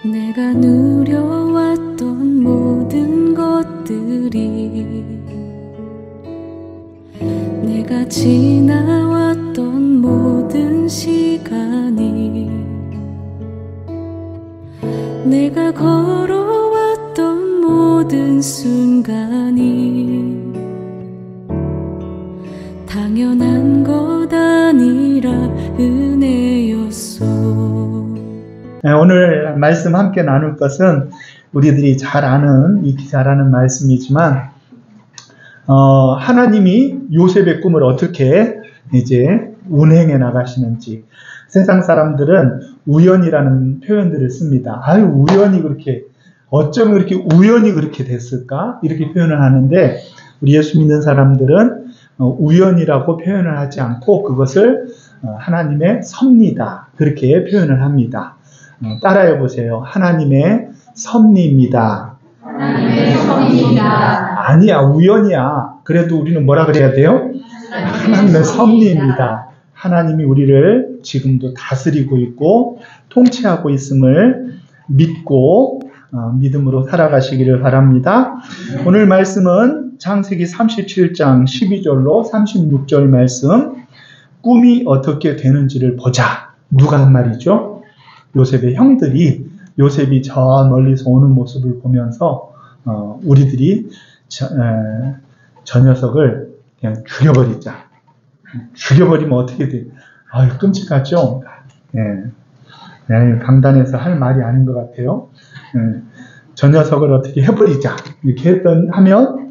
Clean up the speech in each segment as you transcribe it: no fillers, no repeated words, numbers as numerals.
내가 누려왔던 모든 것들이, 내가 지나왔던 모든 시간이, 내가 걸어왔던 모든 순간이 당연한 것 아니라 은혜였소. 오늘 말씀 함께 나눌 것은 우리들이 잘 아는, 익히 잘 아는 말씀이지만, 하나님이 요셉의 꿈을 어떻게 이제 운행해 나가시는지. 세상 사람들은 우연이라는 표현들을 씁니다. 아유, 우연히 그렇게, 어쩜 그렇게 우연히 그렇게 됐을까? 이렇게 표현을 하는데, 우리 예수 믿는 사람들은 우연이라고 표현을 하지 않고 그것을 하나님의 섭리다, 그렇게 표현을 합니다. 따라해 보세요. 하나님의 섭리입니다. 하나님의 섭리입니다. 아니야, 우연이야. 그래도 우리는 뭐라 그래야 돼요? 하나님의 섭리입니다. 하나님이 우리를 지금도 다스리고 있고 통치하고 있음을 믿고 믿음으로 살아가시기를 바랍니다. 오늘 말씀은 창세기 37장 12절로 36절 말씀, 꿈이 어떻게 되는지를 보자. 누가 한 말이죠? 요셉의 형들이, 요셉이 저 멀리서 오는 모습을 보면서 우리들이 저 녀석을 그냥 죽여버리자. 죽여버리면 어떻게 돼? 아유, 끔찍하죠? 강단에서 할 말이 아닌 것 같아요. 저 녀석을 어떻게 해버리자. 이렇게 하면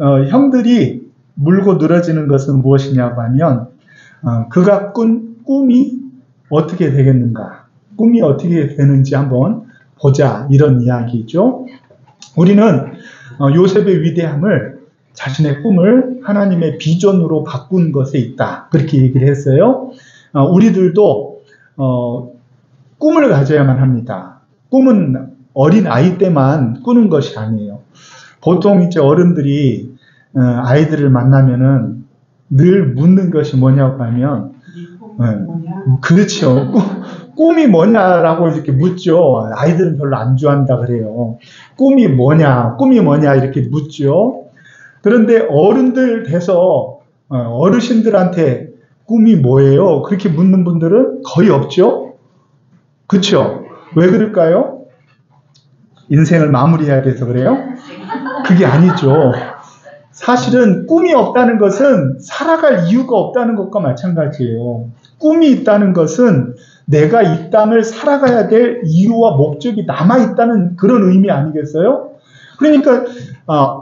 형들이 물고 늘어지는 것은 무엇이냐고 하면 그가 꾼 꿈이 어떻게 되겠는가, 꿈이 어떻게 되는지 한번 보자, 이런 이야기죠. 우리는 요셉의 위대함을, 자신의 꿈을 하나님의 비전으로 바꾼 것에 있다, 그렇게 얘기를 했어요. 우리들도 꿈을 가져야만 합니다. 꿈은 어린 아이 때만 꾸는 것이 아니에요. 보통 이제 어른들이 아이들을 만나면은 늘 묻는 것이 뭐냐고 하면, 그렇죠. 꿈이 뭐냐라고 이렇게 묻죠. 아이들은 별로 안 좋아한다 그래요. 꿈이 뭐냐, 꿈이 뭐냐 이렇게 묻죠. 그런데 어른들 돼서 어르신들한테 꿈이 뭐예요? 그렇게 묻는 분들은 거의 없죠. 그렇죠? 왜 그럴까요? 인생을 마무리해야 돼서 그래요? 그게 아니죠. 사실은 꿈이 없다는 것은 살아갈 이유가 없다는 것과 마찬가지예요. 꿈이 있다는 것은 내가 이 땅을 살아가야 될 이유와 목적이 남아있다는 그런 의미 아니겠어요? 그러니까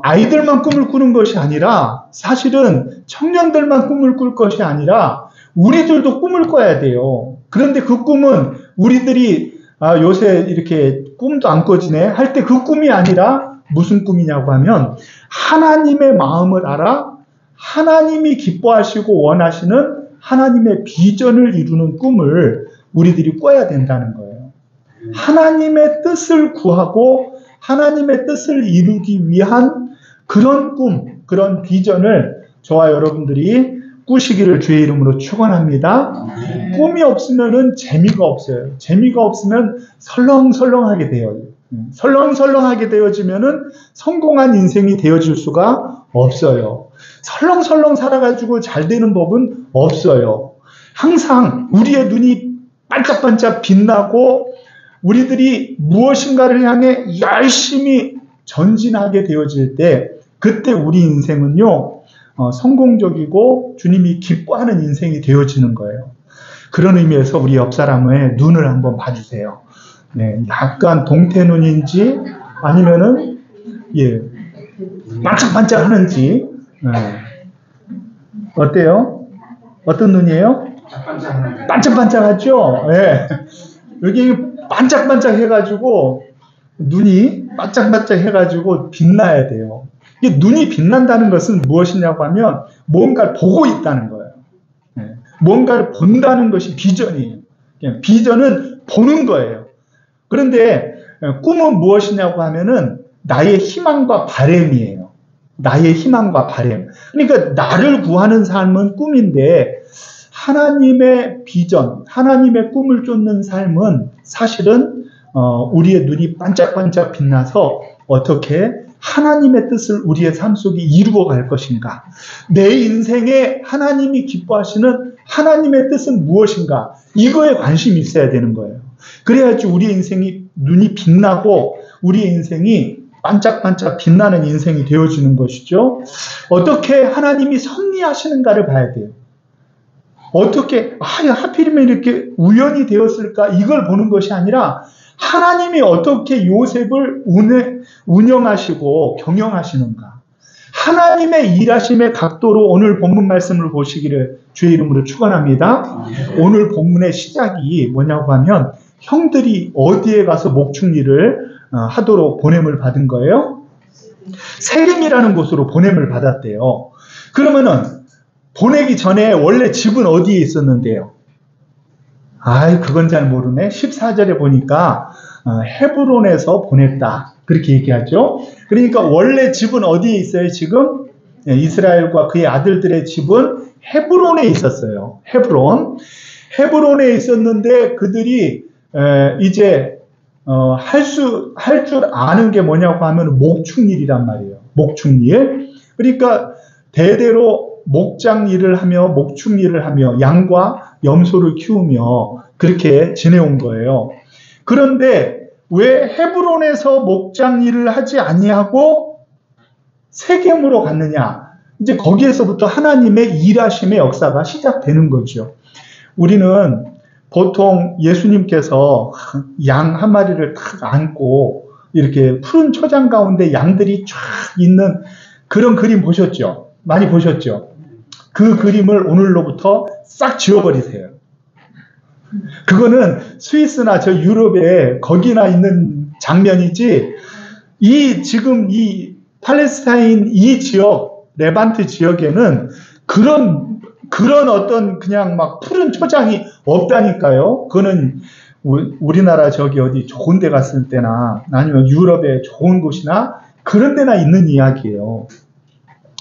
아이들만 꿈을 꾸는 것이 아니라, 사실은 청년들만 꿈을 꿀 것이 아니라 우리들도 꿈을 꿔야 돼요. 그런데 그 꿈은 우리들이 요새 이렇게 꿈도 안 꿔지네 할 때 그 꿈이 아니라 무슨 꿈이냐고 하면, 하나님의 마음을 알아 하나님이 기뻐하시고 원하시는 하나님의 비전을 이루는 꿈을 우리들이 꿔야 된다는 거예요. 하나님의 뜻을 구하고 하나님의 뜻을 이루기 위한 그런 꿈, 그런 비전을 저와 여러분들이 꾸시기를 주의 이름으로 축원합니다. 꿈이 없으면은 재미가 없어요. 재미가 없으면 설렁설렁하게 돼요. 설렁설렁하게 되어지면은 성공한 인생이 되어질 수가 없어요. 설렁설렁 살아가지고 잘 되는 법은 없어요. 항상 우리의 눈이 반짝반짝 빛나고 우리들이 무엇인가를 향해 열심히 전진하게 되어질 때, 그때 우리 인생은요, 성공적이고 주님이 기뻐하는 인생이 되어지는 거예요. 그런 의미에서 우리 옆 사람의 눈을 한번 봐주세요. 네, 약간 동태 눈인지 아니면은 반짝반짝 하는지. 어때요? 어떤 눈이에요? 반짝반짝하죠? 네. 여기 반짝반짝 해가지고 눈이 반짝반짝 해가지고 빛나야 돼요. 이게 눈이 빛난다는 것은 무엇이냐고 하면 뭔가를 보고 있다는 거예요. 네. 뭔가를 본다는 것이 비전이에요. 비전은 보는 거예요. 그런데 꿈은 무엇이냐고 하면은 나의 희망과 바램이에요. 나의 희망과 바램. 그러니까 나를 구하는 삶은 꿈인데, 하나님의 비전, 하나님의 꿈을 쫓는 삶은 사실은 우리의 눈이 반짝반짝 빛나서 어떻게 하나님의 뜻을 우리의 삶 속에 이루어 갈 것인가? 내 인생에 하나님이 기뻐하시는 하나님의 뜻은 무엇인가? 이거에 관심이 있어야 되는 거예요. 그래야지 우리의 인생이 눈이 빛나고 우리의 인생이 반짝반짝 빛나는 인생이 되어지는 것이죠. 어떻게 하나님이 섭리하시는가를 봐야 돼요. 어떻게 하필이면 이렇게 우연히 되었을까? 이걸 보는 것이 아니라 하나님이 어떻게 요셉을 운영하시고 경영하시는가? 하나님의 일하심의 각도로 오늘 본문 말씀을 보시기를 주의 이름으로 축원합니다. 오늘 본문의 시작이 뭐냐고 하면 형들이 어디에 가서 목축일을 하도록 보냄을 받은 거예요? 세겜이라는 곳으로 보냄을 받았대요. 그러면은 보내기 전에 원래 집은 어디에 있었는데요? 그건 잘 모르네. 14절에 보니까 헤브론에서 보냈다. 그렇게 얘기하죠. 그러니까 원래 집은 어디에 있어요? 지금 이스라엘과 그의 아들들의 집은 헤브론에 있었어요. 헤브론에 있었는데 그들이 이제 할 줄 아는 게 뭐냐고 하면 목축일이란 말이에요. 목축일. 그러니까 대대로 목장 일을 하며 목축 일을 하며 양과 염소를 키우며 그렇게 지내온 거예요. 그런데 왜 헤브론에서 목장 일을 하지 아니하고 세겜으로 갔느냐? 이제 거기에서부터 하나님의 일하심의 역사가 시작되는 거죠. 우리는 보통 예수님께서 양 한 마리를 탁 안고 이렇게 푸른 초장 가운데 양들이 쫙 있는 그런 그림 보셨죠? 많이 보셨죠? 그 그림을 오늘로부터 싹 지워버리세요. 그거는 스위스나 저 유럽에 거기나 있는 장면이지, 지금 이 팔레스타인 이 지역, 레반트 지역에는 그런 어떤 그냥 막 푸른 초장이 없다니까요. 그거는 우리나라 저기 어디 좋은 데 갔을 때나 아니면 유럽의 좋은 곳이나 그런 데나 있는 이야기예요.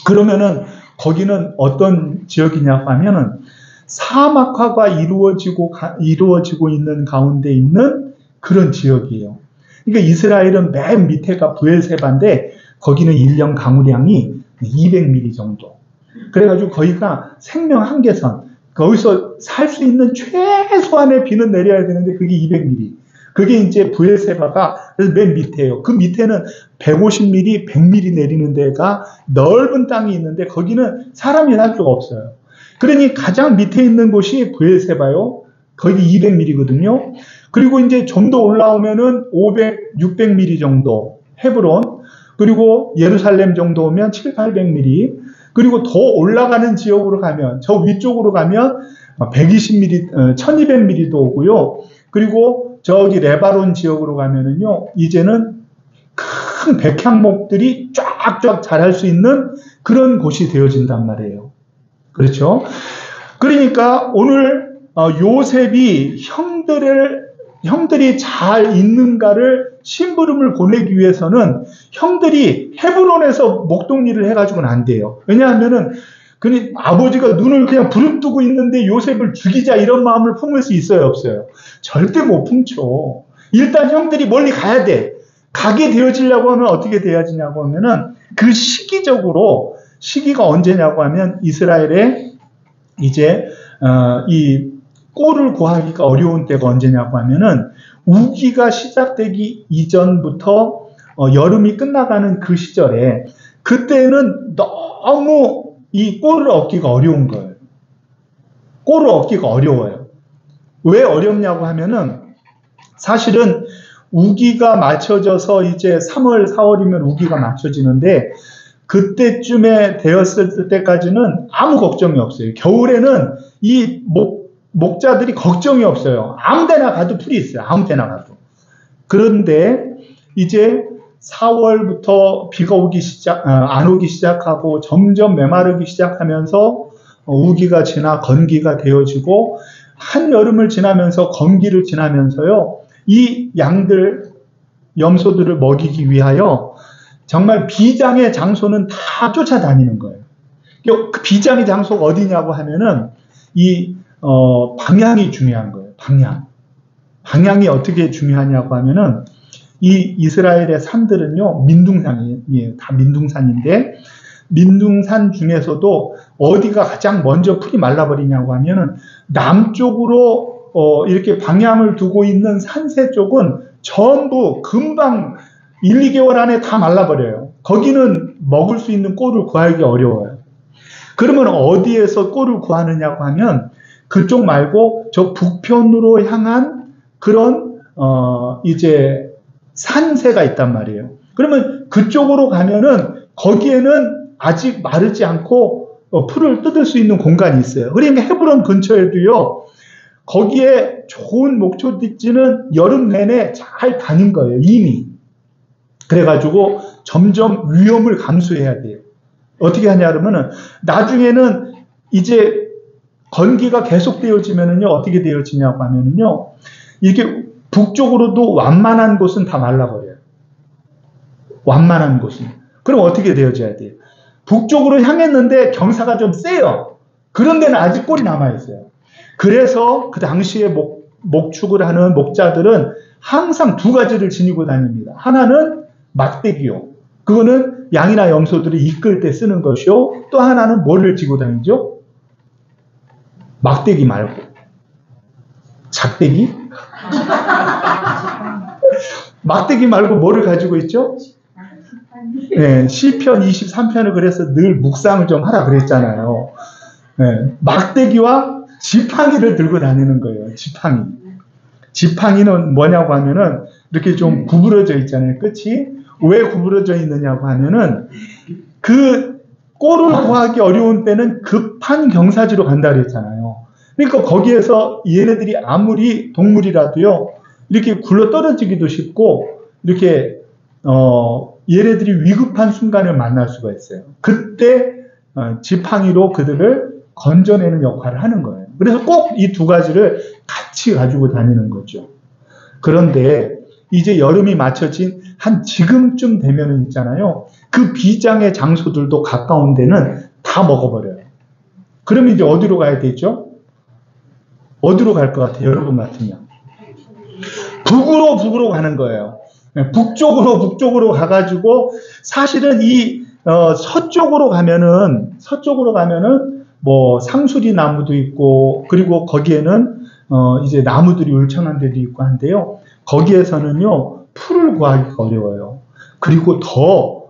그러면은 거기는 어떤 지역이냐고 하면은 사막화가 이루어지고 있는 가운데 있는 그런 지역이에요. 그러니까 이스라엘은 맨 밑에가 브엘세바인데 거기는 1년 강우량이 200mm 정도. 그래가지고 거기가 생명 한계선, 거기서 살 수 있는 최소한의 비는 내려야 되는데 그게 200mm. 그게 이제 브엘세바가 맨 밑에요. 그 밑에는 150mm, 100mm 내리는 데가 넓은 땅이 있는데 거기는 사람이 살 수가 없어요. 그러니 가장 밑에 있는 곳이 브엘세바요. 거기 200mm거든요. 그리고 이제 좀 더 올라오면은 500, 600mm 정도 헤브론, 그리고 예루살렘 정도 오면 7, 800mm, 그리고 더 올라가는 지역으로 가면, 저 위쪽으로 가면 120mm, 1200mm도 오고요. 그리고 저기 레바논 지역으로 가면은요, 이제는 큰 백향목들이 쫙쫙 자랄 수 있는 그런 곳이 되어진단 말이에요. 그렇죠? 그러니까 오늘 요셉이 형들이 잘 있는가를 심부름을 보내기 위해서는 형들이 헤브론에서 목동일을 해가지고는 안 돼요. 왜냐하면은 아버지가 눈을 그냥 부릅뜨고 있는데 요셉을 죽이자 이런 마음을 품을 수 있어요, 없어요? 절대 못 품죠. 일단 형들이 멀리 가야 돼. 가게 되어지려고 하면 어떻게 되어지냐고 하면은 그 시기가 언제냐고 하면 이스라엘에 이제 이 꼴을 구하기가 어려운 때가 언제냐고 하면은 우기가 시작되기 이전부터 여름이 끝나가는 그 시절에, 그때는 너무 이 꼴을 얻기가 어려운 거예요. 꼴을 얻기가 어려워요. 왜 어렵냐고 하면은 사실은 우기가 맞춰져서 이제 3월, 4월이면 우기가 맞춰지는데 그때쯤에 되었을 때까지는 아무 걱정이 없어요. 겨울에는 이 목자들이 걱정이 없어요. 아무 데나 가도 풀이 있어요. 아무 데나 가도. 그런데 이제 4월부터 비가 안 오기 시작하고 점점 메마르기 시작하면서 우기가 지나 건기가 되어지고 한여름을 지나면서 건기를 지나면서요, 이 양들, 염소들을 먹이기 위하여 정말 비장의 장소는 다 쫓아다니는 거예요. 그 비장의 장소가 어디냐고 하면은 방향이 중요한 거예요. 방향. 방향이 어떻게 중요하냐고 하면은 이 이스라엘의 산들은요, 민둥산이에요. 다 민둥산인데, 민둥산 중에서도 어디가 가장 먼저 풀이 말라버리냐고 하면은 남쪽으로 이렇게 방향을 두고 있는 산세 쪽은 전부 금방 1, 2개월 안에 다 말라버려요. 거기는 먹을 수 있는 꼴을 구하기 어려워요. 그러면 어디에서 꼴을 구하느냐고 하면 그쪽 말고 저 북편으로 향한 그런 이제 산세가 있단 말이에요. 그러면 그쪽으로 가면은 거기에는 아직 마르지 않고 풀을 뜯을 수 있는 공간이 있어요. 그러니까 헤브론 근처에도요, 거기에 좋은 목초지는 여름 내내 잘 다닌 거예요, 이미. 그래가지고 점점 위험을 감수해야 돼요. 어떻게 하냐 그러면은 나중에는 이제 건기가 계속되어지면은요, 어떻게 되어지냐고 하면은요, 이게 북쪽으로도 완만한 곳은 다 말라버려요. 완만한 곳은. 그럼 어떻게 되어져야 돼요? 북쪽으로 향했는데 경사가 좀 세요. 그런 데는 아직 꼴이 남아있어요. 그래서 그 당시에 목축을 하는 목자들은 항상 두 가지를 지니고 다닙니다. 하나는 막대기요. 그거는 양이나 염소들을 이끌 때 쓰는 것이요. 또 하나는 뭐를 지고 다니죠? 막대기 말고. 작대기? 막대기 말고 뭐를 가지고 있죠? 네, 시편 23편을 그래서 늘 묵상을 좀 하라 그랬잖아요. 네, 막대기와 지팡이를 들고 다니는 거예요. 지팡이. 지팡이는 뭐냐고 하면은 이렇게 좀 구부러져 있잖아요. 끝이. 왜 구부러져 있느냐고 하면은 그 꼴을 구하기 어려운 때는 급한 경사지로 간다 그랬잖아요. 그러니까 거기에서 얘네들이 아무리 동물이라도요, 이렇게 굴러 떨어지기도 쉽고, 이렇게, 얘네들이 위급한 순간을 만날 수가 있어요. 그때, 지팡이로 그들을 건져내는 역할을 하는 거예요. 그래서 꼭 이 두 가지를 같이 가지고 다니는 거죠. 그런데, 이제 여름이 맞춰진 한 지금쯤 되면은 있잖아요. 그 비장의 장소들도 가까운 데는 다 먹어버려요. 그러면 이제 어디로 가야 되죠? 어디로 갈 것 같아요? 여러분 같으면. 북으로 가는 거예요. 북쪽으로 가가지고 사실은 이 서쪽으로 가면은 뭐 상수리 나무도 있고 그리고 거기에는 이제 나무들이 울창한 데도 있고 한데요. 거기에서는요 풀을 구하기가 어려워요. 그리고 더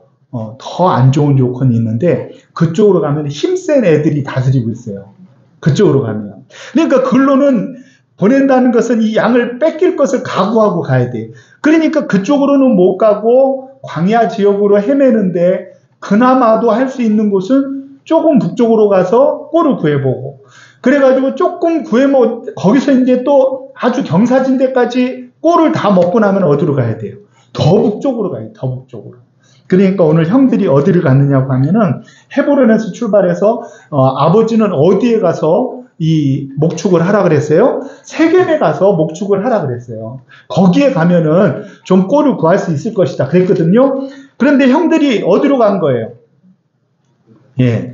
안 좋은 조건이 있는데 그쪽으로 가면 힘센 애들이 다스리고 있어요. 그쪽으로 가면. 그러니까 근로는 보낸다는 것은 이 양을 뺏길 것을 각오하고 가야 돼요. 그러니까 그쪽으로는 못 가고 광야 지역으로 헤매는데 그나마도 할 수 있는 곳은 조금 북쪽으로 가서 꼴을 구해보고 그래가지고 조금 구해먹 거기서 이제 또 아주 경사진 데까지 꼴을 다 먹고 나면 어디로 가야 돼요? 더 북쪽으로 가요. 더 북쪽으로. 그러니까 오늘 형들이 어디를 갔느냐고 하면은 헤브론에서 출발해서 아버지는 어디에 가서 이 목축을 하라 그랬어요? 세겜에 가서 목축을 하라 그랬어요. 거기에 가면은 좀 꼴을 구할 수 있을 것이다 그랬거든요. 그런데 형들이 어디로 간 거예요? 예,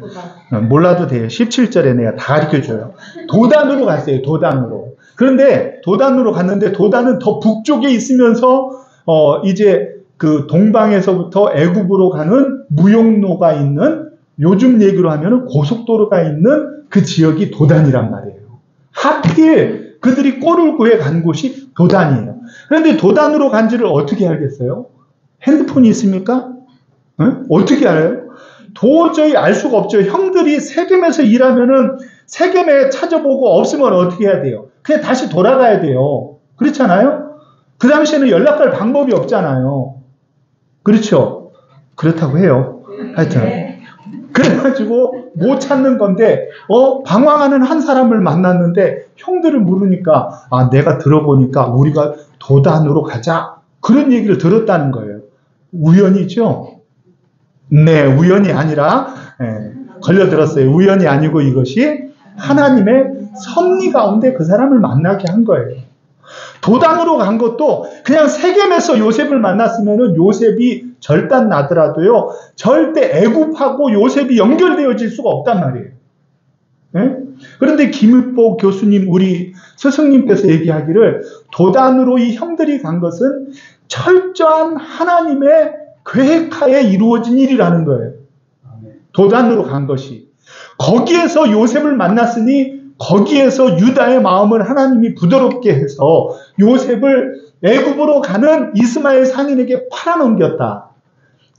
몰라도 돼요. 17절에 내가 다 가르쳐줘요. 도단으로 갔어요. 도단으로. 그런데 도단으로 갔는데 도단은 더 북쪽에 있으면서 이제 그 동방에서부터 애굽으로 가는 무용로가 있는 요즘 얘기로 하면은 고속도로가 있는 그 지역이 도단이란 말이에요. 하필 그들이 꼴을 구해 간 곳이 도단이에요. 그런데 도단으로 간지를 어떻게 알겠어요? 핸드폰이 있습니까? 응? 어떻게 알아요? 도저히 알 수가 없죠. 형들이 세겜에서 일하면은 세겜에 찾아보고 없으면 어떻게 해야 돼요? 그냥 다시 돌아가야 돼요. 그렇잖아요? 그 당시에는 연락할 방법이 없잖아요. 그렇죠? 그렇다고 해요. 하여튼. 그래가지고 못 찾는 건데 방황하는 한 사람을 만났는데 형들을 물으니까 내가 들어보니까 우리가 도단으로 가자 그런 얘기를 들었다는 거예요. 우연이죠? 네, 우연이 아니라 걸려들었어요. 우연이 아니고 이것이 하나님의 섭리 가운데 그 사람을 만나게 한 거예요. 도단으로 간 것도 그냥 세겜에서 요셉을 만났으면은 요셉이 절단 나더라도요 절대 애굽하고 요셉이 연결되어질 수가 없단 말이에요. 네? 그런데 김일복 교수님, 우리 스승님께서 얘기하기를 도단으로 이 형들이 간 것은 철저한 하나님의 계획하에 이루어진 일이라는 거예요. 도단으로 간 것이. 거기에서 요셉을 만났으니 거기에서 유다의 마음을 하나님이 부드럽게 해서 요셉을 애굽으로 가는 이스마엘 상인에게 팔아넘겼다.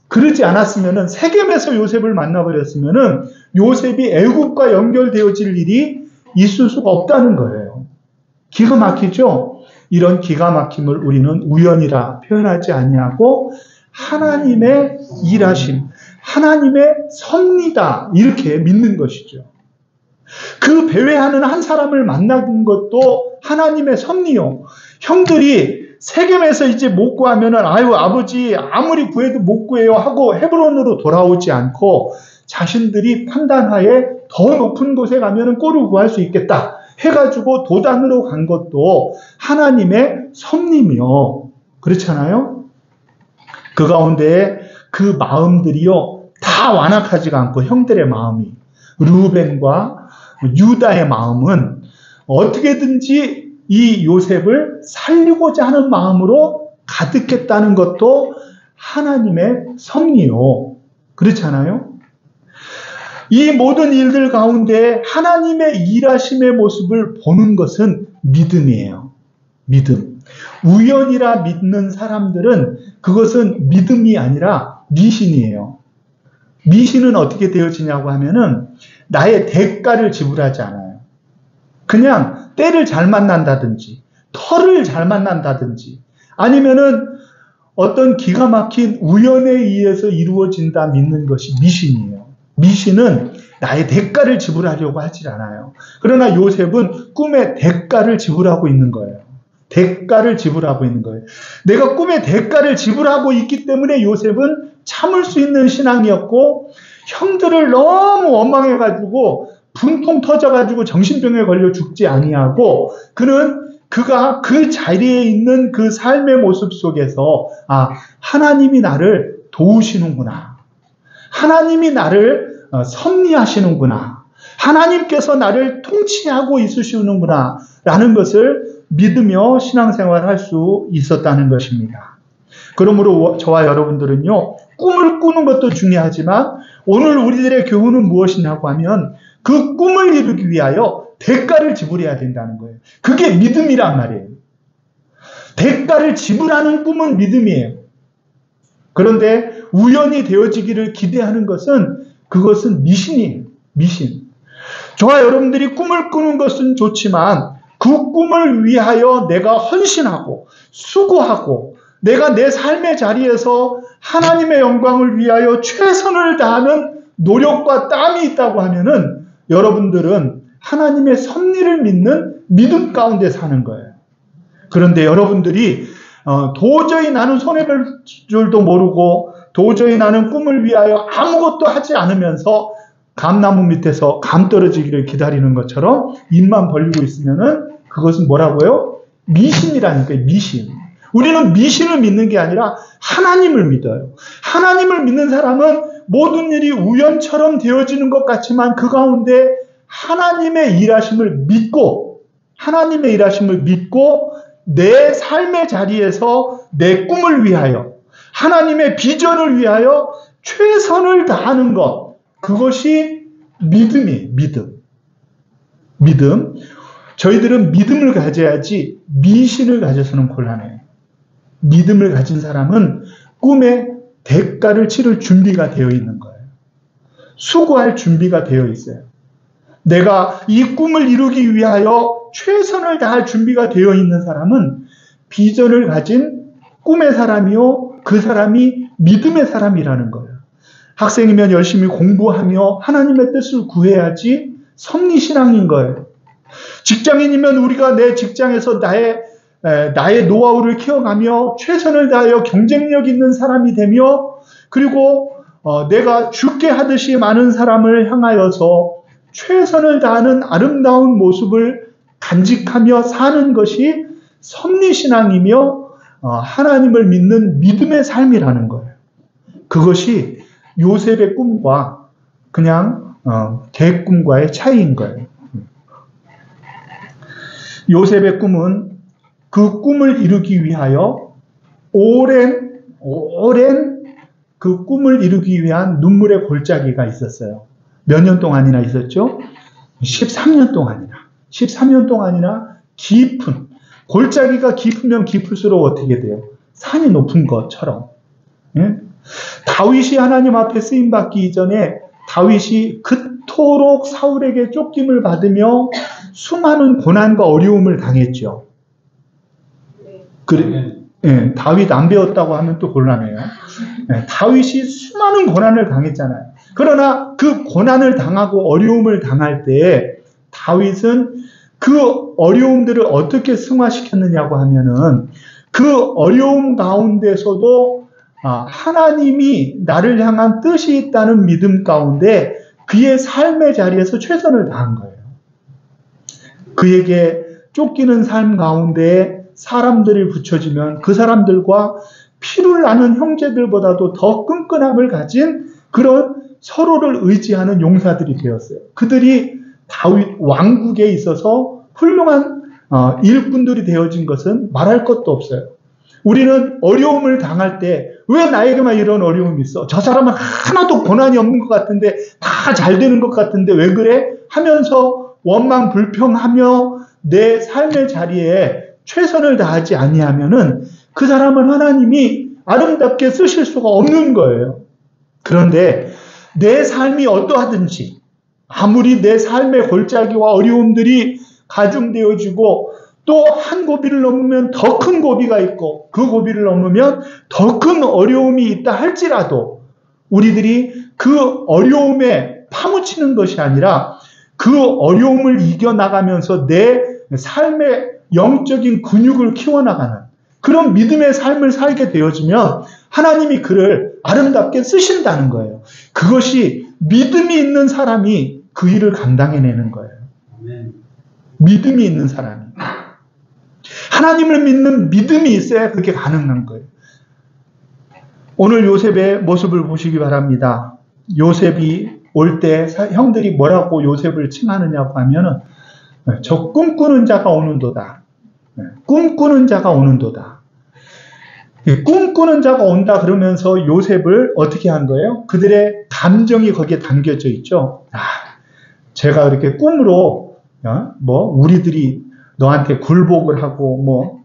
그러지 않았으면은 세겜에서 요셉을 만나버렸으면은 요셉이 애굽과 연결되어질 일이 있을 수가 없다는 거예요. 기가 막히죠? 이런 기가 막힘을 우리는 우연이라 표현하지 아니하고 하나님의 일하심, 하나님의 섭리다 이렇게 믿는 것이죠. 그 배회하는 한 사람을 만난 것도 하나님의 섭리요. 형들이 세겜에서 이제 못 구하면은 아유 아버지 아무리 구해도 못 구해요 하고 헤브론으로 돌아오지 않고 자신들이 판단하에 더 높은 곳에 가면은 꼴을 구할 수 있겠다 해가지고 도단으로 간 것도 하나님의 섭리며 그렇잖아요. 그 가운데 그 마음들이요 다 완악하지가 않고 형들의 마음이 르우벤과 유다의 마음은 어떻게든지 이 요셉을 살리고자 하는 마음으로 가득했다는 것도 하나님의 섭리요. 그렇잖아요? 이 모든 일들 가운데 하나님의 일하심의 모습을 보는 것은 믿음이에요. 믿음. 우연이라 믿는 사람들은 그것은 믿음이 아니라 미신이에요. 미신은 어떻게 되어지냐고 하면은 나의 대가를 지불하지 않아요. 그냥 때를 잘 만난다든지 털을 잘 만난다든지 아니면은 어떤 기가 막힌 우연에 의해서 이루어진다 믿는 것이 미신이에요. 미신은 나의 대가를 지불하려고 하지 않아요. 그러나 요셉은 꿈의 대가를 지불하고 있는 거예요. 대가를 지불하고 있는 거예요. 내가 꿈의 대가를 지불하고 있기 때문에 요셉은 참을 수 있는 신앙이었고 형들을 너무 원망해가지고 분통 터져가지고 정신병에 걸려 죽지 아니하고 그가 그 자리에 있는 그 삶의 모습 속에서 하나님이 나를 도우시는구나. 하나님이 나를 섭리하시는구나. 하나님께서 나를 통치하고 있으시는구나. 라는 것을 믿으며 신앙생활을 할 수 있었다는 것입니다. 그러므로 저와 여러분들은요. 꿈을 꾸는 것도 중요하지만 오늘 우리들의 교훈은 무엇이냐고 하면 그 꿈을 이루기 위하여 대가를 지불해야 된다는 거예요. 그게 믿음이란 말이에요. 대가를 지불하는 꿈은 믿음이에요. 그런데 우연히 되어지기를 기대하는 그것은 미신이에요. 미신. 저와 여러분들이 꿈을 꾸는 것은 좋지만 그 꿈을 위하여 내가 헌신하고 수고하고 내가 내 삶의 자리에서 하나님의 영광을 위하여 최선을 다하는 노력과 땀이 있다고 하면은 여러분들은 하나님의 섭리를 믿는 믿음 가운데 사는 거예요. 그런데 여러분들이 도저히 나는 손해볼 줄도 모르고 도저히 나는 꿈을 위하여 아무것도 하지 않으면서 감나무 밑에서 감 떨어지기를 기다리는 것처럼 입만 벌리고 있으면은 그것은 뭐라고요? 미신이라니까요. 미신. 우리는 미신을 믿는 게 아니라 하나님을 믿어요. 하나님을 믿는 사람은 모든 일이 우연처럼 되어지는 것 같지만 그 가운데 하나님의 일하심을 믿고 내 삶의 자리에서 내 꿈을 위하여 하나님의 비전을 위하여 최선을 다하는 것, 그것이 믿음이에요. 믿음. 저희들은 믿음을 가져야지 미신을 가져서는 곤란해요. 믿음을 가진 사람은 꿈에 대가를 치를 준비가 되어 있는 거예요. 수고할 준비가 되어 있어요. 내가 이 꿈을 이루기 위하여 최선을 다할 준비가 되어 있는 사람은 비전을 가진 꿈의 사람이요, 그 사람이 믿음의 사람이라는 거예요. 학생이면 열심히 공부하며 하나님의 뜻을 구해야지 섭리신앙인 거예요. 직장인이면 우리가 내 직장에서 나의 노하우를 키워가며 최선을 다하여 경쟁력 있는 사람이 되며 그리고 내가 죽게 하듯이 많은 사람을 향하여서 최선을 다하는 아름다운 모습을 간직하며 사는 것이 섭리신앙이며 하나님을 믿는 믿음의 삶이라는 거예요. 그것이 요셉의 꿈과 그냥 개꿈과의 차이인 거예요. 요셉의 꿈은 그 꿈을 이루기 위하여 오랜 그 꿈을 이루기 위한 눈물의 골짜기가 있었어요. 몇 년 동안이나 있었죠? 13년 동안이나 깊은, 골짜기가 깊으면 깊을수록 어떻게 돼요? 산이 높은 것처럼. 예? 다윗이 하나님 앞에 쓰임받기 이전에 다윗이 그토록 사울에게 쫓김을 받으며 수많은 고난과 어려움을 당했죠. 예, 다윗 안 배웠다고 하면 또 곤란해요. 예, 다윗이 수많은 고난을 당했잖아요. 그러나 그 고난을 당하고 어려움을 당할 때 다윗은 그 어려움들을 어떻게 승화시켰느냐고 하면은 그 어려움 가운데서도 하나님이 나를 향한 뜻이 있다는 믿음 가운데 그의 삶의 자리에서 최선을 다한 거예요. 그에게 쫓기는 삶 가운데 사람들이 붙여지면 그 사람들과 피를 나는 형제들보다도 더 끈끈함을 가진 그런 서로를 의지하는 용사들이 되었어요. 그들이 다윗 왕국에 있어서 훌륭한 일꾼들이 되어진 것은 말할 것도 없어요. 우리는 어려움을 당할 때 왜 나에게만 이런 어려움이 있어? 저 사람은 하나도 고난이 없는 것 같은데 다 잘 되는 것 같은데 왜 그래? 하면서 원망 불평하며 내 삶의 자리에 최선을 다하지 아니하면은 그 사람은 하나님이 아름답게 쓰실 수가 없는 거예요. 그런데 내 삶이 어떠하든지 아무리 내 삶의 골짜기와 어려움들이 가중되어지고 또 한 고비를 넘으면 더 큰 고비가 있고 그 고비를 넘으면 더 큰 어려움이 있다 할지라도 우리들이 그 어려움에 파묻히는 것이 아니라 그 어려움을 이겨나가면서 내 삶의 영적인 근육을 키워나가는 그런 믿음의 삶을 살게 되어지면 하나님이 그를 아름답게 쓰신다는 거예요. 그것이 믿음이 있는 사람이 그 일을 감당해내는 거예요. 믿음이 있는 사람이. 하나님을 믿는 믿음이 있어야 그게 가능한 거예요. 오늘 요셉의 모습을 보시기 바랍니다. 요셉이 올 때 형들이 뭐라고 요셉을 칭하느냐고 하면은 저 꿈꾸는 자가 오는도다. 꿈꾸는 자가 오는도다. 꿈꾸는 자가 온다 그러면서 요셉을 어떻게 한 거예요? 그들의 감정이 거기에 담겨져 있죠. 제가 이렇게 꿈으로 우리들이 너한테 굴복을 하고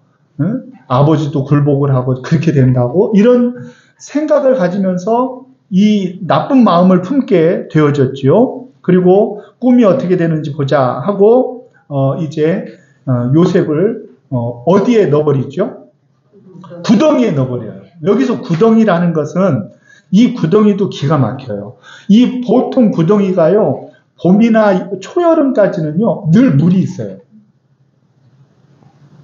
아버지도 굴복을 하고 그렇게 된다고 이런 생각을 가지면서 이 나쁜 마음을 품게 되어졌죠. 그리고 꿈이 어떻게 되는지 보자 하고 이제 요셉을 어디에 넣어버리죠? 구덩이에 넣어버려요. 여기서 구덩이라는 것은 이 구덩이도 기가 막혀요. 이 보통 구덩이가요, 봄이나 초여름까지는요, 늘 물이 있어요.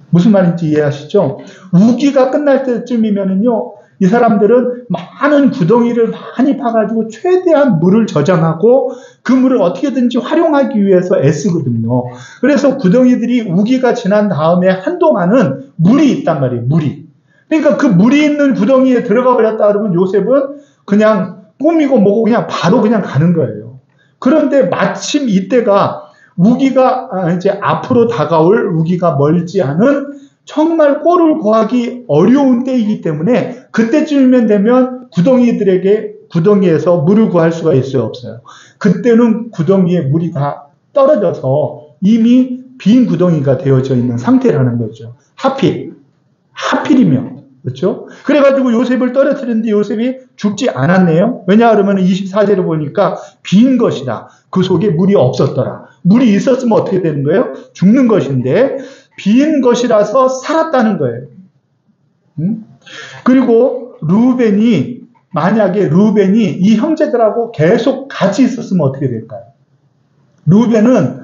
무슨 말인지 이해하시죠? 우기가 끝날 때쯤이면은요, 이 사람들은 많은 구덩이를 많이 파가지고 최대한 물을 저장하고 그 물을 어떻게든지 활용하기 위해서 애쓰거든요. 그래서 구덩이들이 우기가 지난 다음에 한동안은 물이 있단 말이에요, 물이. 그러니까 그 물이 있는 구덩이에 들어가 버렸다 그러면 요셉은 그냥 꿈이고 뭐고 그냥 바로 그냥 가는 거예요. 그런데 마침 이때가 우기가 이제 앞으로 다가올 우기가 멀지 않은 정말 꼴을 구하기 어려운 때이기 때문에 그때쯤이면 되면 구덩이에서 물을 구할 수가 있어요, 없어요? 그때는 구덩이에 물이 다 떨어져서 이미 빈 구덩이가 되어져 있는 상태라는 거죠. 하필이면. 그렇죠? 그래가지고 요셉을 떨어뜨렸는데 요셉이 죽지 않았네요. 왜냐 그러면 24절을 보니까 빈 것이다. 그 속에 물이 없었더라. 물이 있었으면 어떻게 되는 거예요? 죽는 것인데 빈 것이라서 살았다는 거예요. 그리고 만약에 루벤이 이 형제들하고 계속 같이 있었으면 어떻게 될까요? 루벤은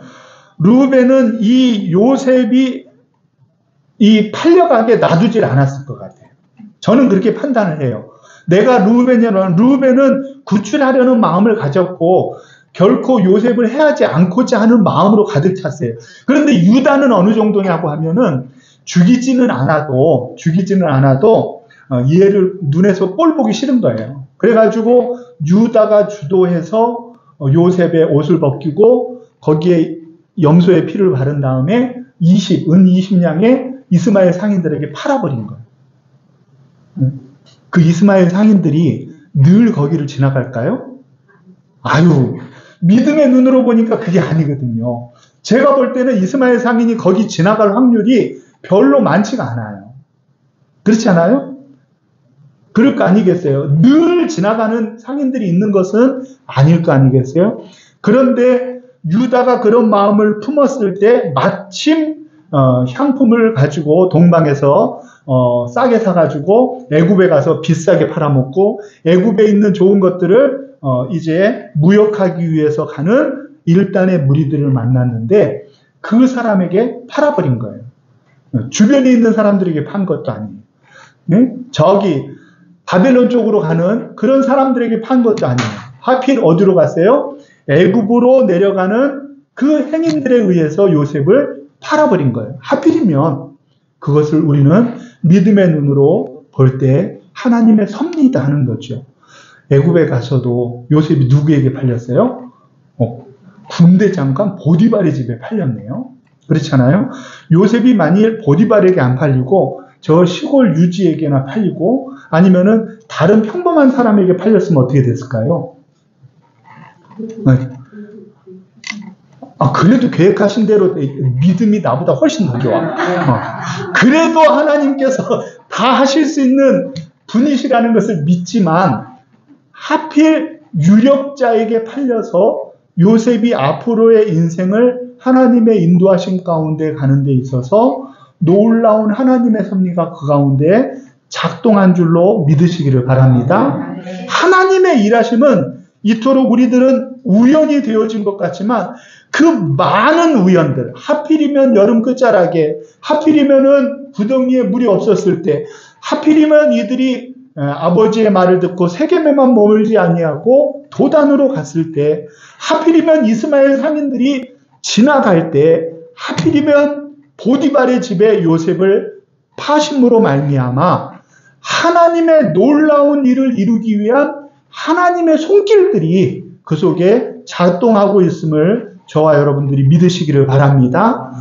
이 요셉이 이 팔려가게 놔두질 않았을 것 같아요. 저는 그렇게 판단을 해요. 내가 루벤은 구출하려는 마음을 가졌고 결코 요셉을 해하지 않고자 하는 마음으로 가득 찼어요. 그런데 유다는 어느 정도냐고 하면은 죽이지는 않아도 얘를 눈에서 꼴 보기 싫은 거예요. 그래가지고 유다가 주도해서 요셉의 옷을 벗기고 거기에 염소의 피를 바른 다음에 은 20냥에 이스마엘 상인들에게 팔아버린 거예요. 그 이스마엘 상인들이 늘 거기를 지나갈까요? 아유, 믿음의 눈으로 보니까 그게 아니거든요. 제가 볼 때는 이스마엘 상인이 거기 지나갈 확률이 별로 많지가 않아요. 그렇지 않아요? 그럴 거 아니겠어요? 늘 지나가는 상인들이 있는 것은 아닐 거 아니겠어요? 그런데 유다가 그런 마음을 품었을 때 마침 향품을 가지고 동방에서 싸게 사가지고 애굽에 가서 비싸게 팔아먹고 애굽에 있는 좋은 것들을 이제 무역하기 위해서 가는 일단의 무리들을 만났는데 그 사람에게 팔아버린 거예요. 주변에 있는 사람들에게 판 것도 아니에요. 네? 저기 바벨론 쪽으로 가는 그런 사람들에게 판 것도 아니에요. 하필 어디로 갔어요? 애굽으로 내려가는 그 행인들에 의해서 요셉을 팔아버린 거예요. 하필이면 그것을 우리는 믿음의 눈으로 볼 때 하나님의 섭리다 하는 거죠. 애굽에 가서도 요셉이 누구에게 팔렸어요? 군대 장관 보디발의 집에 팔렸네요. 그렇잖아요. 요셉이 만일 보디발에게 안 팔리고 저 시골 유지에게나 팔리고 아니면은 다른 평범한 사람에게 팔렸으면 어떻게 됐을까요? 그래도 계획하신 대로 믿음이 나보다 훨씬 더 좋아. 그래도 하나님께서 다 하실 수 있는 분이시라는 것을 믿지만 하필 유력자에게 팔려서 요셉이 앞으로의 인생을 하나님의 인도하심 가운데 가는 데 있어서 놀라운 하나님의 섭리가 그 가운데 작동한 줄로 믿으시기를 바랍니다. 하나님의 일하심은 이토록 우리들은 우연이 되어진 것 같지만 그 많은 우연들, 하필이면 여름 끝자락에, 하필이면은 구덩이에 물이 없었을 때, 하필이면 이들이 아버지의 말을 듣고 세겜에만 머물지 아니하고 도단으로 갔을 때, 하필이면 이스마엘 상인들이 지나갈 때, 하필이면 보디발의 집에 요셉을 파심으로 말미암아 하나님의 놀라운 일을 이루기 위한 하나님의 손길들이 그 속에 작동하고 있음을 저와 여러분들이 믿으시기를 바랍니다.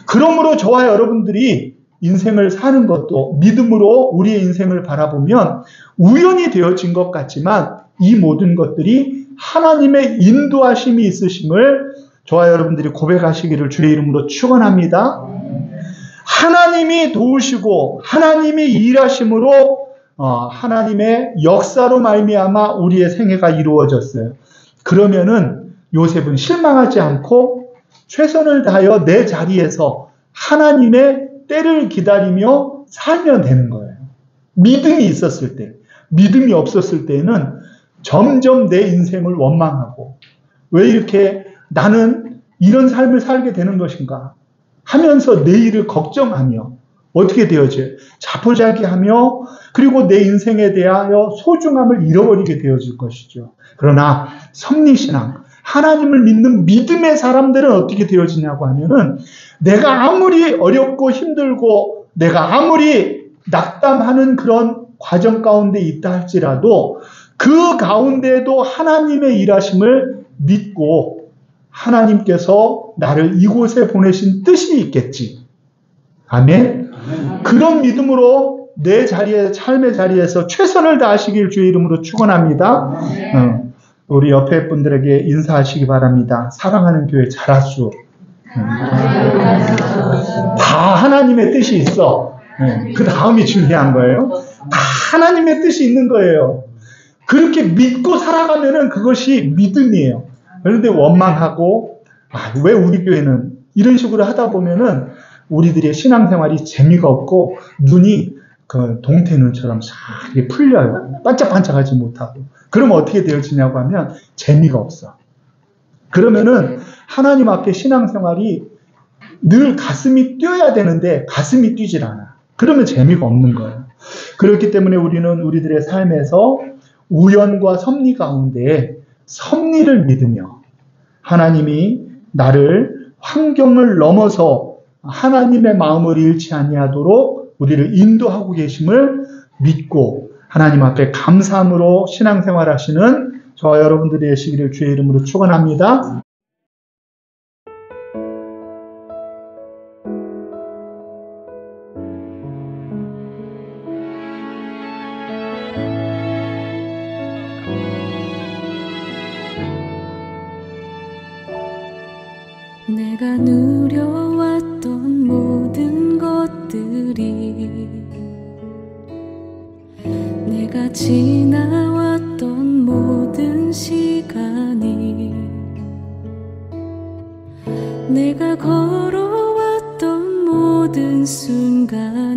그러므로 저와 여러분들이 인생을 사는 것도 믿음으로 우리의 인생을 바라보면 우연이 되어진 것 같지만 이 모든 것들이 하나님의 인도하심이 있으심을 저와 여러분들이 고백하시기를 주의 이름으로 축원합니다. 하나님이 도우시고 하나님이 일하심으로 하나님의 역사로 말미암아 우리의 생애가 이루어졌어요. 그러면은 요셉은 실망하지 않고 최선을 다하여 내 자리에서 하나님의 때를 기다리며 살면 되는 거예요. 믿음이 있었을 때, 믿음이 없었을 때는 점점 내 인생을 원망하고 왜 이렇게 나는 이런 삶을 살게 되는 것인가 하면서 내일을 걱정하며 어떻게 되어져요? 자포자기하며 그리고 내 인생에 대하여 소중함을 잃어버리게 되어질 것이죠. 그러나 섭리신앙, 하나님을 믿는 믿음의 사람들은 어떻게 되어지냐고 하면은 내가 아무리 어렵고 힘들고 내가 아무리 낙담하는 그런 과정 가운데 있다 할지라도 그 가운데에도 하나님의 일하심을 믿고 하나님께서 나를 이곳에 보내신 뜻이 있겠지. 아멘. 그런 믿음으로 내 자리에, 삶의 자리에서 최선을 다하시길 주의 이름으로 축원합니다. 우리 옆에 분들에게 인사하시기 바랍니다. 사랑하는 교회 자라수. 다 하나님의 뜻이 있어. 그 다음이 중요한 거예요. 다 하나님의 뜻이 있는 거예요. 그렇게 믿고 살아가면은 그것이 믿음이에요. 그런데 원망하고, 왜 우리 교회는 이런 식으로 하다 보면은 우리들의 신앙생활이 재미가 없고 눈이 그 동태눈처럼 싹 풀려요. 반짝반짝하지 못하고. 그럼 어떻게 되어지냐고 하면 재미가 없어. 그러면은 하나님 앞에 신앙생활이 늘 가슴이 뛰어야 되는데 가슴이 뛰질 않아. 그러면 재미가 없는 거예요. 그렇기 때문에 우리는 우리들의 삶에서 우연과 섭리 가운데 섭리를 믿으며 하나님이 나를 환경을 넘어서 하나님의 마음을 잃지 아니하도록 우리를 인도하고 계심을 믿고 하나님 앞에 감사함으로 신앙생활 하시는 저와 여러분들이 되시기를 주의 이름으로 축원합니다. 내가 누려왔던 모든 것들이, 내가 지나왔던 모든 시간이, 내가 걸어왔던 모든 순간